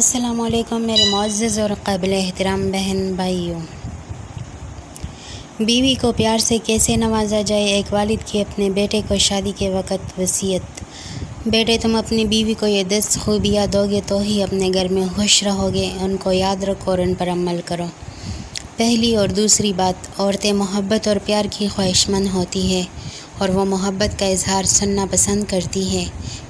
السلام علیکم میرے معزز اور قابل احترام بہن بھائیوں۔ بیوی کو پیار سے کیسے نوازا جائے۔ ایک والد کی اپنے بیٹے کو شادی کے وقت وصیت۔ بیٹے، تم اپنی بیوی کو یہ 10 خوبیاں دو گے تو ہی اپنے گھر میں خوش رہو گے۔ ان کو یاد رکھو اور ان پر عمل کرو۔ پہلی اور دوسری بات، عورتیں محبت اور پیار کی خواہشمند ہوتی ہے اور وہ محبت کا اظہار سننا پسند کرتی ہے۔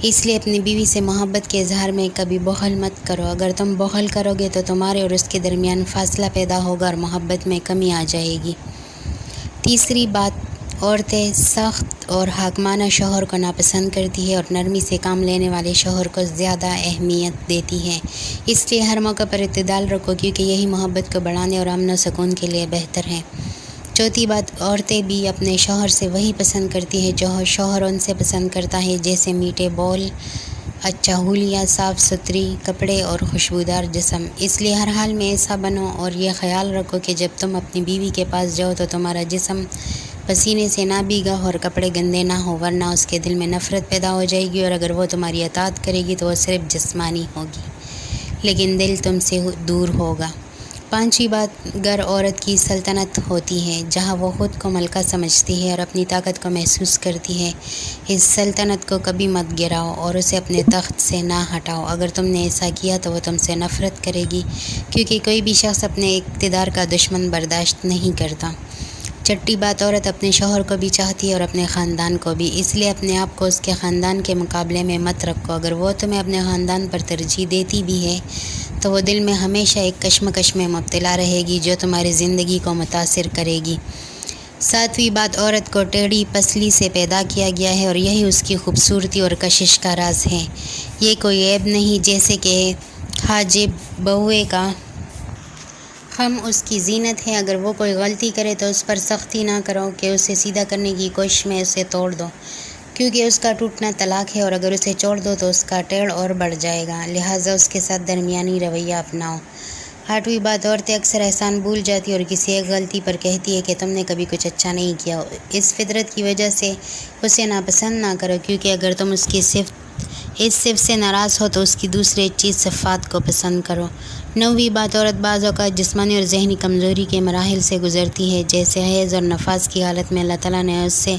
اس لیے اپنی بیوی سے محبت کے اظہار میں کبھی بخل مت کرو۔ اگر تم بخل کرو گے تو تمہارے اور اس کے درمیان فاصلہ پیدا ہوگا اور محبت میں کمی آ جائے گی۔ تیسری بات، عورتیں سخت اور حاکمانہ شوہر کو ناپسند کرتی ہے اور نرمی سے کام لینے والے شوہر کو زیادہ اہمیت دیتی ہے۔ اس لیے ہر موقع پر اعتدال رکھو، کیونکہ یہی محبت کو بڑھانے اور امن و سکون کے لیے بہتر ہے۔ چوتھی بات، عورتیں بھی اپنے شوہر سے وہی پسند کرتی ہے جو شوہر ان سے پسند کرتا ہے، جیسے میٹھے بول، اچھا حلیہ، صاف ستھری کپڑے اور خوشبودار جسم۔ اس لیے ہر حال میں ایسا بنو اور یہ خیال رکھو کہ جب تم اپنی بیوی کے پاس جاؤ تو تمہارا جسم پسینے سے نہ بھیگا اور کپڑے گندے نہ ہو، ورنہ اس کے دل میں نفرت پیدا ہو جائے گی، اور اگر وہ تمہاری اطاعت کرے گی تو وہ صرف جسمانی ہوگی لیکن دل تم سے دور ہوگا۔ پانچویں بات، گھر عورت کی سلطنت ہوتی ہے، جہاں وہ خود کو ملکہ سمجھتی ہے اور اپنی طاقت کو محسوس کرتی ہے۔ اس سلطنت کو کبھی مت گراؤ اور اسے اپنے تخت سے نہ ہٹاؤ۔ اگر تم نے ایسا کیا تو وہ تم سے نفرت کرے گی، کیونکہ کوئی بھی شخص اپنے اقتدار کا دشمن برداشت نہیں کرتا۔ چھٹی بات، عورت اپنے شوہر کو بھی چاہتی ہے اور اپنے خاندان کو بھی، اس لیے اپنے آپ کو اس کے خاندان کے مقابلے میں مت رکھو۔ اگر وہ تمہیں اپنے خاندان پر ترجیح دیتی بھی ہے تو وہ دل میں ہمیشہ ایک کشمکش میں مبتلا رہے گی جو تمہاری زندگی کو متاثر کرے گی۔ ساتویں بات، عورت کو ٹیڑھی پسلی سے پیدا کیا گیا ہے اور یہی اس کی خوبصورتی اور کشش کا راز ہے۔ یہ کوئی عیب نہیں، جیسے کہ حاجب بہوے کا خم اس کی زینت ہے۔ اگر وہ کوئی غلطی کرے تو اس پر سختی نہ کرو کہ اسے سیدھا کرنے کی کوشش میں اسے توڑ دو، کیونکہ اس کا ٹوٹنا طلاق ہے، اور اگر اسے چھوڑ دو تو اس کا ٹیڑھ اور بڑھ جائے گا، لہٰذا اس کے ساتھ درمیانی رویہ اپناؤ۔ آٹھویں بات، عورتیں اکثر احسان بھول جاتی اور کسی ایک غلطی پر کہتی ہے کہ تم نے کبھی کچھ اچھا نہیں کیا۔ اس فطرت کی وجہ سے اسے ناپسند نہ کرو، کیونکہ اگر تم اس صفت سے ناراض ہو تو اس کی دوسرے چیز صفات کو پسند کرو۔ نویں بات، عورت بعض اوقات جسمانی اور ذہنی کمزوری کے مراحل سے گزرتی ہے، جیسے حیض اور نفاس کی حالت میں اللہ تعالیٰ نے اس سے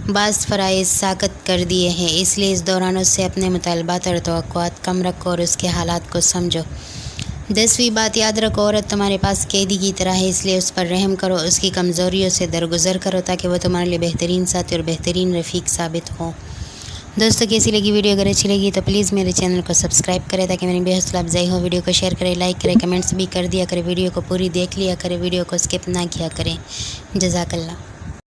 بعض فرائض ساقط کر دیے ہیں، اس لیے اس دوران اس سے اپنے مطالبات اور توقعات کم رکھو اور اس کے حالات کو سمجھو۔ 10ویں بات، یاد رکھو عورت تمہارے پاس قیدی کی طرح ہے، اس لیے اس پر رحم کرو، اس کی کمزوریوں سے درگزر کرو تاکہ وہ تمہارے لیے بہترین ساتھی اور بہترین رفیق ثابت ہو۔ دوستو، کیسی لگی ویڈیو؟ اگر اچھی لگی تو پلیز میرے چینل کو سبسکرائب کریں تاکہ میری بے حوصلہ افزائی ہو۔ ویڈیو کو شیئر کریں، لائک کریں، کمنٹس بھی کر دیا کریں، ویڈیو کو پوری دیکھ لیا کریں، ویڈیو کو اسکپ نہ کیا کریں۔ جزاک اللہ۔